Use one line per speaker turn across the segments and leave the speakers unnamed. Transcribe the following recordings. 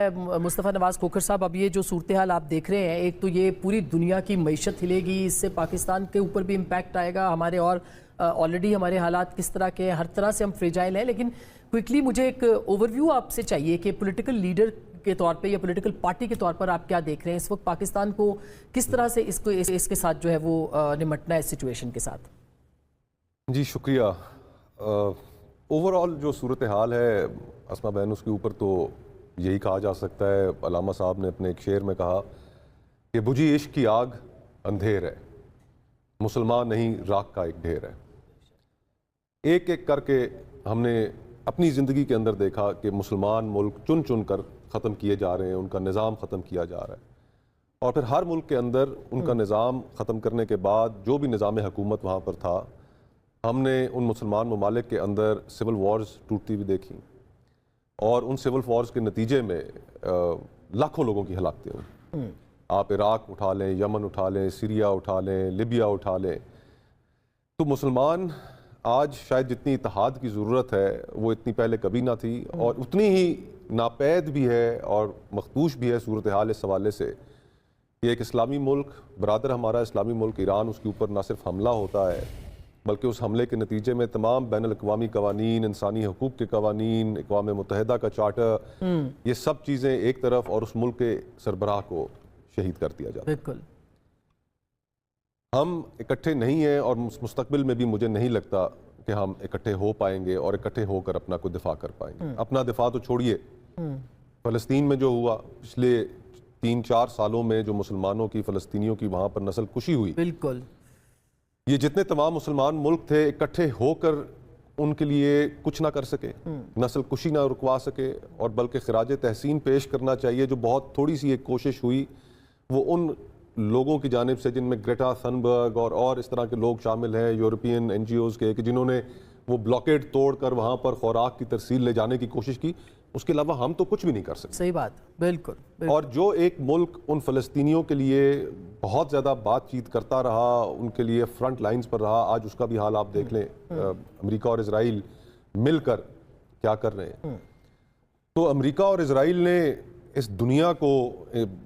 مصطفیٰ نواز کھوکھر صاحب، اب یہ جو صورتحال آپ دیکھ رہے ہیں، ایک تو یہ پوری دنیا کی معیشت ہلے گی، اس سے پاکستان کے اوپر بھی امپیکٹ آئے گا، ہمارے اور آلریڈی ہمارے حالات کس طرح کے ہیں، ہر طرح سے ہم فریجائل ہیں، لیکن کوئکلی مجھے ایک اوور ویو آپ سے چاہیے کہ پولیٹیکل لیڈر کے طور پہ یا پولیٹیکل پارٹی کے طور پر آپ کیا دیکھ رہے ہیں اس وقت پاکستان کو، کس طرح سے اس کے ساتھ جو ہے وہ نمٹنا ہے اس سچویشن کے ساتھ؟
جی شکریہ۔ اوور آل جو صورتحال ہے اسما بہن، اس کے اوپر تو یہی کہا جا سکتا ہے، علامہ صاحب نے اپنے ایک شعر میں کہا کہ بجھی عشق کی آگ اندھیر ہے، مسلمان نہیں راکھ کا ایک ڈھیر ہے۔ ایک ایک کر کے ہم نے اپنی زندگی کے اندر دیکھا کہ مسلمان ملک چن چن کر ختم کیے جا رہے ہیں، ان کا نظام ختم کیا جا رہا ہے، اور پھر ہر ملک کے اندر ان کا نظام ختم کرنے کے بعد جو بھی نظام حکومت وہاں پر تھا، ہم نے ان مسلمان ممالک کے اندر سول وارز ٹوٹتی ہوئی دیکھی، اور ان سول وارز کے نتیجے میں لاکھوں لوگوں کی ہلاکتیں ہوئی۔ آپ عراق اٹھا لیں، یمن اٹھا لیں، سیریا اٹھا لیں، لیبیا اٹھا لیں۔ تو مسلمان آج شاید جتنی اتحاد کی ضرورت ہے وہ اتنی پہلے کبھی نہ تھی، اور اتنی ہی ناپید بھی ہے اور مخدوش بھی ہے صورتحال اس حوالے سے کہ ایک اسلامی ملک، برادر ہمارا اسلامی ملک ایران، اس کے اوپر نہ صرف حملہ ہوتا ہے بلکہ اس حملے کے نتیجے میں تمام بین الاقوامی قوانین، انسانی حقوق کے قوانین، اقوام متحدہ کا چارٹر، یہ سب چیزیں ایک طرف، اور اس ملک کے سربراہ کو شہید کر دیا جاتا ہے۔
بالکل
ہم اکٹھے نہیں ہیں، اور مستقبل میں بھی مجھے نہیں لگتا کہ ہم اکٹھے ہو پائیں گے اور اکٹھے ہو کر اپنا کوئی دفاع کر پائیں گے۔ اپنا دفاع تو چھوڑیے، فلسطین میں جو ہوا پچھلے 3-4 سالوں میں، جو مسلمانوں کی، فلسطینیوں کی وہاں پر نسل کشی ہوئی،
بالکل،
یہ جتنے تمام مسلمان ملک تھے اکٹھے ہو کر ان کے لیے کچھ نہ کر سکے، نسل کشی نہ رکوا سکے، اور بلکہ خراج تحسین پیش کرنا چاہیے جو بہت تھوڑی سی ایک کوشش ہوئی وہ ان لوگوں کی جانب سے، جن میں گریٹا تھنبرگ اور اس طرح کے لوگ شامل ہیں، یورپین این جی اوز کے، کہ جنہوں نے وہ بلاکیڈ توڑ کر وہاں پر خوراک کی ترسیل لے جانے کی کوشش کی۔ اس کے علاوہ ہم تو کچھ بھی نہیں کر سکتے۔
صحیح بات، بالکل۔
اور جو ایک ملک ان فلسطینیوں کے لیے بہت زیادہ بات چیت کرتا رہا، ان کے لیے فرنٹ لائنز پر رہا، آج اس کا بھی حال آپ دیکھ لیں، امریکہ اور اسرائیل مل کر کیا کر رہے ہیں۔ تو امریکہ اور اسرائیل نے اس دنیا کو،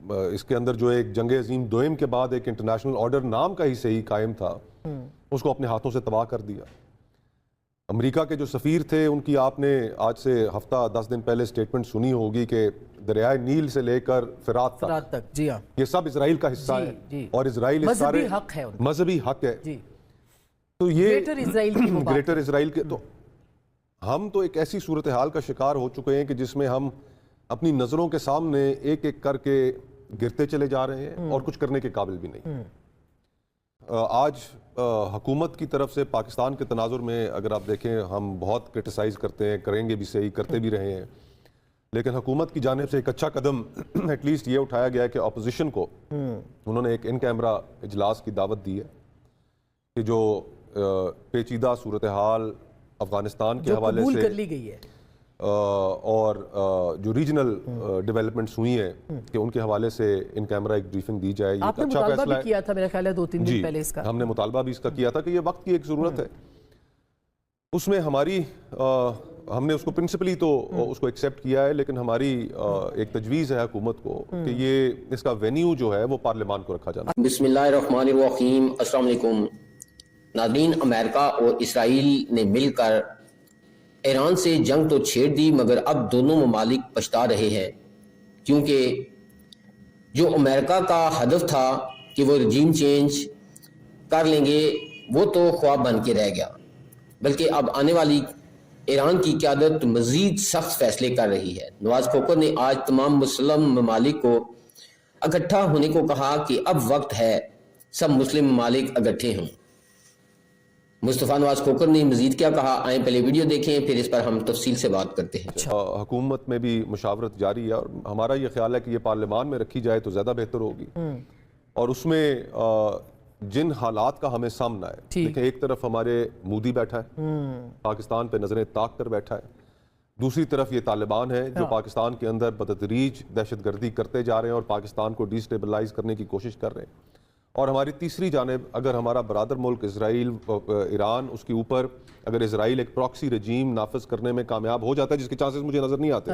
اس کے اندر جو ایک جنگ عظیم دوئم کے بعد ایک انٹرنیشنل آرڈر نام کا ہی صحیح قائم تھا، اس کو اپنے ہاتھوں سے تباہ کر دیا۔ امریکہ کے جو سفیر تھے، ان کی آپ نے آج سے ہفتہ 10 دن پہلے سٹیٹمنٹ سنی ہوگی کہ دریائے نیل سے لے کر فرات تک،
جی ہاں،
یہ سب اسرائیل کا حصہ ہے، اور اسرائیل اس سارے
مذہبی حق ہے،
مذہبی حق ہے۔ تو یہ گریٹر اسرائیل کے، تو ہم تو ایک ایسی صورتحال کا شکار ہو چکے ہیں کہ جس میں ہم اپنی نظروں کے سامنے ایک ایک کر کے گرتے چلے جا رہے ہیں اور کچھ کرنے کے قابل بھی نہیں۔ آج حکومت کی طرف سے پاکستان کے تناظر میں اگر آپ دیکھیں، ہم بہت کرٹیسائز کرتے ہیں، کریں گے بھی صحیح، کرتے بھی رہے ہیں، لیکن حکومت کی جانب سے ایک اچھا قدم ایٹ لیسٹ یہ اٹھایا گیا ہے کہ اپوزیشن کو انہوں نے ایک ان کیمرہ اجلاس کی دعوت دی ہے کہ جو پیچیدہ صورتحال افغانستان کے حوالے سے
کر لی گئی ہے،
اور جو ریجنل ڈیولپمنٹس ہوئی ہیں کہ ان کے حوالے سے ان کیمرہ ایک بریفنگ دی جائے۔
آپ نے مطالبہ بھی کیا تھا میرا خیال ہے 2-3 دن پہلے اس کا،
ہم نے مطالبہ بھی اس کا کیا تھا کہ یہ وقت کی ایک ضرورت ہے۔ اس میں ہماری، ہم نے اس کو پرنسپلی تو اس کو ایکسیپٹ کیا ہے، لیکن ہماری ایک تجویز ہے حکومت کو کہ یہ اس کا وینیو جو ہے وہ پارلیمان کو رکھا جانا۔
بسم اللہ الرحمن الرحیم۔ السلام علیکم ناظرین۔ امریکہ اور اسرائیل نے مل کر ایران سے جنگ تو چھیڑ دی، مگر اب دونوں ممالک پچھتا رہے ہیں، کیونکہ جو امریکہ کا ہدف تھا کہ وہ رجیم چینج کر لیں گے، وہ تو خواب بن کے رہ گیا، بلکہ اب آنے والی ایران کی قیادت مزید سخت فیصلے کر رہی ہے۔ نواز کھوکھر نے آج تمام مسلم ممالک کو اکٹھا ہونے کو کہا کہ اب وقت ہے سب مسلم ممالک اکٹھے ہوں۔ مصطفیٰ نواز کھوکھر نے مزید کیا کہا، آئیں پہلے ویڈیو دیکھیں، پھر اس پر ہم تفصیل سے بات کرتے ہیں۔
حکومت میں بھی مشاورت جاری ہے، اور ہمارا یہ خیال ہے کہ یہ پارلیمان میں رکھی جائے تو زیادہ بہتر ہوگی، اور اس میں جن حالات کا ہمیں سامنا ہے، دیکھیں ایک طرف ہمارے مودی بیٹھا ہے، پاکستان پہ نظریں تاک کر بیٹھا ہے، دوسری طرف یہ طالبان ہے جو پاکستان کے اندر بتدریج دہشت گردی کرتے جا رہے ہیں اور پاکستان کو ڈی سٹیبلائز کرنے کی کوشش کر رہے ہیں، اور ہماری تیسری جانب اگر ہمارا برادر ملک اسرائیل، ایران، اس کے اوپر اگر اسرائیل ایک پراکسی رجیم نافذ کرنے میں کامیاب ہو جاتا ہے، جس کے چانسز مجھے نظر نہیں آتے،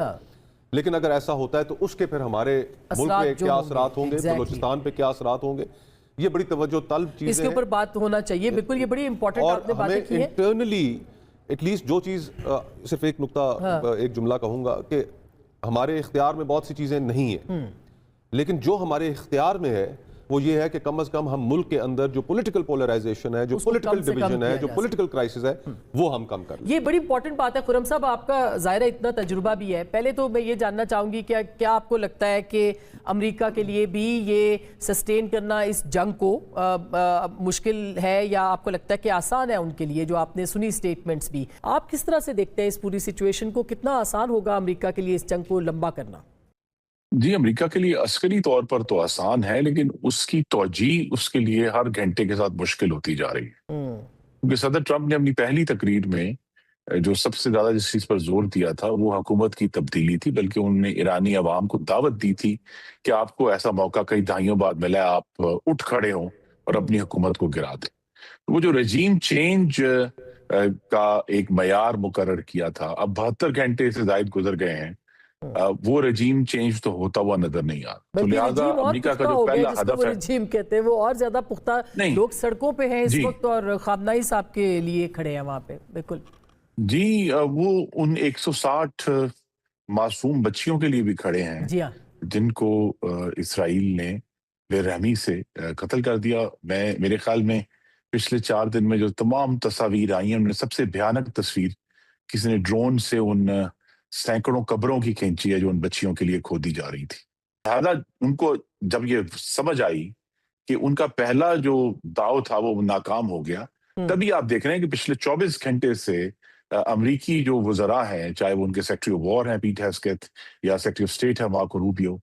لیکن اگر ایسا ہوتا ہے تو اس کے پھر ہمارے ملک پہ کیا اثرات ہوں گے, بلوچستان پہ کیا اثرات ہوں گے, یہ بڑی توجہ طلب چیزیں ہیں.
اس کے اوپر بات ہونا چاہیے, بالکل یہ بڑی امپورٹنٹ آپ نے باتیں کی ہیں.
اور ہمیں انٹرنلی ایٹ لیسٹ جو چیز, صرف ایک نقطہ ایک جملہ کہوں گا کہ ہمارے اختیار میں بہت سی چیزیں نہیں ہیں, لیکن جو ہمارے اختیار میں ہے وہ یہ ہے کہ کم از کم ہم ملک کے اندر جو پولیٹیکل پولرائزیشن ہے, جو پولیٹیکل ڈویژن ہے, جو پولیٹیکل کرائسس ہے, وہ ہم کم کر لیں.
یہ بڑی امپورٹنٹ بات ہے. خرم صاحب, آپ کا ظاہرہ اتنا تجربہ بھی ہے, پہلے تو میں یہ جاننا چاہوں گی کہ کیا آپ کو لگتا ہے کہ امریکہ کے لیے بھی یہ سسٹین کرنا اس جنگ کو مشکل ہے, یا آپ کو لگتا ہے کہ آسان ہے ان کے لیے, جو آپ نے سنی سٹیٹمنٹس بھی, آپ کس طرح سے دیکھتے ہیں اس پوری سچویشن کو, کتنا آسان ہوگا امریکہ کے لیے اس جنگ کو لمبا کرنا؟
جی, امریکہ کے لیے عسکری طور پر تو آسان ہے, لیکن اس کی توجیہ اس کے لیے ہر گھنٹے کے ساتھ مشکل ہوتی جا رہی ہے. کیونکہ صدر ٹرمپ نے اپنی پہلی تقریر میں جو سب سے زیادہ جس چیز پر زور دیا تھا وہ حکومت کی تبدیلی تھی, بلکہ انہوں نے ایرانی عوام کو دعوت دی تھی کہ آپ کو ایسا موقع کئی دہائیوں بعد ملا, آپ اٹھ کھڑے ہوں اور اپنی حکومت کو گرا دیں. وہ جو رجیم چینج کا ایک معیار مقرر کیا تھا, اب 72 گھنٹے سے زائد گزر گئے ہیں, وہ رجیم چینج تو ہوتا ہوا نظر نہیں آ رہا. تو لہٰذا امریکہ کا جو پہلا ہدف ہے,
رجیم کہتے ہیں, وہ اور زیادہ پختہ, لوگ سڑکوں پہ ہیں اس وقت اور خامنہئی صاحب کے لیے کھڑے ہیں وہاں پہ. بالکل
جی, وہ ان 160 معصوم بچیوں کے لیے بھی کھڑے ہیں جن کو اسرائیل نے بے رحمی سے قتل کر دیا. میرے خیال میں پچھلے 4 دن میں جو تمام تصاویر آئی ہیں, ان میں سب سے بھیانک تصویر کسی نے ڈرون سے ان سینکڑوں قبروں کی کھینچی ہے جو ان بچیوں کے لیے کھودی جا رہی تھی. لہٰذا ان کو جب یہ سمجھ آئی کہ ان کا پہلا جو داؤ تھا وہ ناکام ہو گیا, تبھی آپ دیکھ رہے ہیں کہ پچھلے 24 گھنٹے سے امریکی جو وزراء ہیں, چاہے وہ ان کے سیکٹری آف وار ہیں پیٹ ہیسکیتھ یا سیکٹری آف اسٹیٹ ہے مارکو روبیو,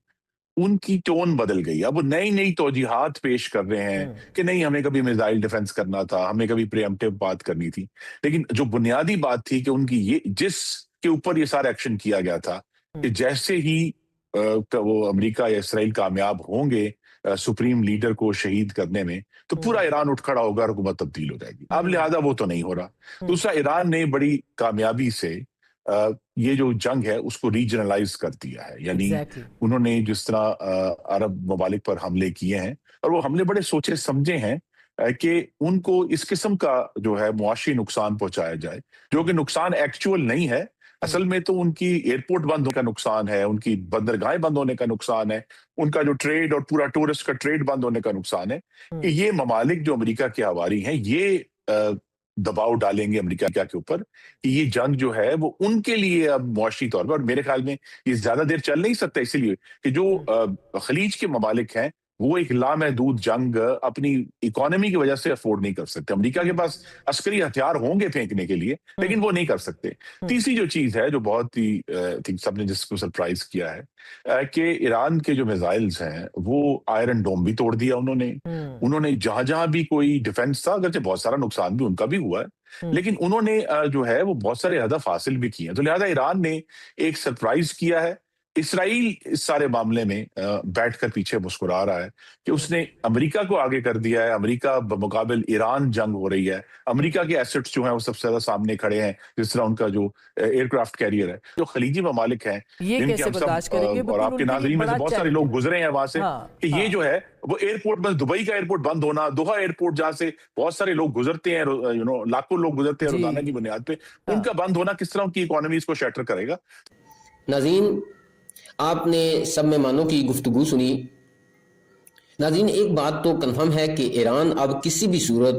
ان کی ٹون بدل گئی. اب وہ نئی توجیحات پیش کر رہے ہیں کہ نہیں, ہمیں کبھی میزائل ڈیفنس کرنا تھا, ہمیں کبھی پریمپٹیو بات کرنی تھی, لیکن جو بنیادی بات تھی کہ ان کی یہ جس کے اوپر یہ سارا ایکشن کیا گیا تھا کہ جیسے ہی وہ امریکہ یا اسرائیل کامیاب ہوں گے سپریم لیڈر کو شہید کرنے میں, تو پورا ایران اٹھ کھڑا ہوگا, حکومت تبدیل ہو جائے گی. اب لہٰذا وہ تو نہیں ہو رہا. دوسرا, ایران نے بڑی کامیابی سے یہ جو جنگ ہے اس کو ریجنلائز کر دیا ہے. یعنی انہوں نے جس طرح عرب ممالک پر حملے کیے ہیں, اور وہ حملے بڑے سوچے سمجھے ہیں کہ ان کو اس قسم کا جو ہے معاشی نقصان پہنچایا جائے, جو کہ نقصان ایکچوئل نہیں ہے. اصل میں تو ان کی ایئرپورٹ بند ہونے کا نقصان ہے, ان کی بندرگاہیں بند ہونے کا نقصان ہے, ان کا جو ٹریڈ اور پورا ٹورسٹ کا ٹریڈ بند ہونے کا نقصان ہے. کہ یہ ممالک جو امریکہ کے حواری ہیں یہ دباؤ ڈالیں گے امریکہ کے اوپر کہ یہ جنگ جو ہے وہ ان کے لیے اب معاشی طور پر, اور میرے خیال میں یہ زیادہ دیر چل نہیں سکتا, اسی لیے کہ جو خلیج کے ممالک ہیں وہ ایک لامحدود جنگ اپنی اکانومی کی وجہ سے افورڈ نہیں کر سکتے. امریکہ کے پاس عسکری ہتھیار ہوں گے پھینکنے کے لیے, لیکن وہ نہیں کر سکتے. تیسری جو چیز ہے جو بہت ہی سب نے جس کو سرپرائز کیا ہے کہ ایران کے جو میزائلز ہیں وہ آئرن ڈوم بھی توڑ دیا انہوں نے جہاں بھی کوئی ڈیفنس تھا, اگرچہ بہت سارا نقصان بھی ان کا بھی ہوا ہے, لیکن انہوں نے جو ہے وہ بہت سارے ہدف حاصل بھی کیے ہیں. تو لہٰذا ایران نے ایک سرپرائز کیا ہے. اسرائیل اس سارے معاملے میں بیٹھ کر پیچھے مسکرا رہا ہے کہ اس نے امریکہ کو آگے کر دیا ہے. امریکہ بمقابل ایران جنگ ہو رہی ہے, امریکہ کے ایسٹس جو ہیں وہ سب سے زیادہ سامنے کھڑے ہیں, جس طرح ان کا جو ایئر کرافٹ کیریئر ہے. جو خلیجی ممالک ہیں جن کے ہم سب اور آپ کے ناظرین میں سے بہت سارے لوگ گزرے ہیں وہاں سے, کہ یہ جو ہے وہ ایئرپورٹ بس دبئی کا ایئرپورٹ بند ہونا, دوحہ ایئرپورٹ جہاں سے بہت سارے لوگ گزرتے ہیں, لاکھوں لوگ گزرتے ہیں روزانہ کی بنیاد پہ, ان کا بند ہونا کس طرح ان کی اکانومیز کو شیٹر کرے گا.
ناظرین, آپ نے سب مہمانوں کی گفتگو سنی. ناظرین, ایک بات تو کنفرم ہے کہ ایران اب کسی بھی صورت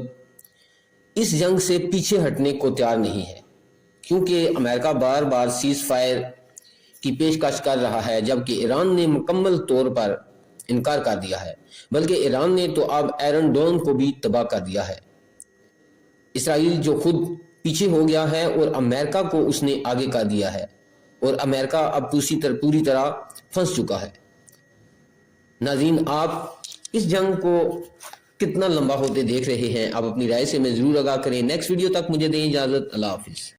اس جنگ سے پیچھے ہٹنے کو تیار نہیں ہے, کیونکہ امریکہ بار بار سیز فائر کی پیشکش کر رہا ہے, جبکہ ایران نے مکمل طور پر انکار کر دیا ہے. بلکہ ایران نے تو اب آئرن ڈوم کو بھی تباہ کر دیا ہے. اسرائیل جو خود پیچھے ہو گیا ہے اور امریکہ کو اس نے آگے کر دیا ہے, اور امریکہ اب پوری طرح پھنس چکا ہے. ناظرین, آپ اس جنگ کو کتنا لمبا ہوتے دیکھ رہے ہیں؟ آپ اپنی رائے سے میں ضرور آگاہ کریں. نیکسٹ ویڈیو تک مجھے دیں اجازت. اللہ حافظ.